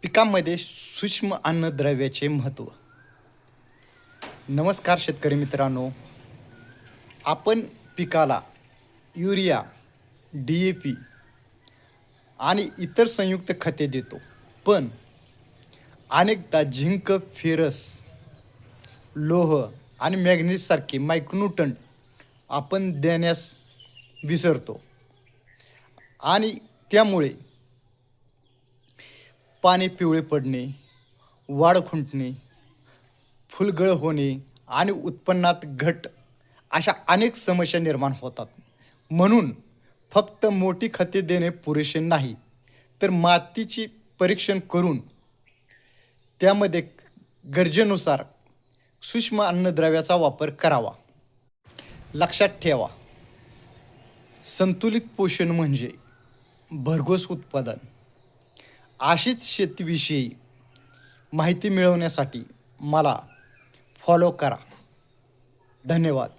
पिकांमध्ये सूक्ष्म अन्नद्रव्याचे महत्त्व. नमस्कार शेतकरी मित्रांनो, आपण पिकाला युरिया, DAP आणि इतर संयुक्त खते देतो, पण अनेकदा झिंक, फेरस, लोह आणि मॅग्नीजसारखे मायक्रोन्यूट्रंट आपण देण्यास विसरतो आणि त्यामुळे पाने पिवळे पडणे, वाढ खुंटणे, फुलगळ होणे आणि उत्पन्नात घट अशा अनेक समस्या निर्माण होतात. म्हणून फक्त मोठी खते देणे पुरेसे नाही, तर मातीची परीक्षण करून त्यामध्ये गरजेनुसार सूक्ष्म अन्नद्रव्याचा वापर करावा. लक्षात ठेवा, संतुलित पोषण म्हणजे भरघोस उत्पादन. अशीच शेतीविषयी माहिती मिळवण्यासाठी मला फॉलो करा. धन्यवाद.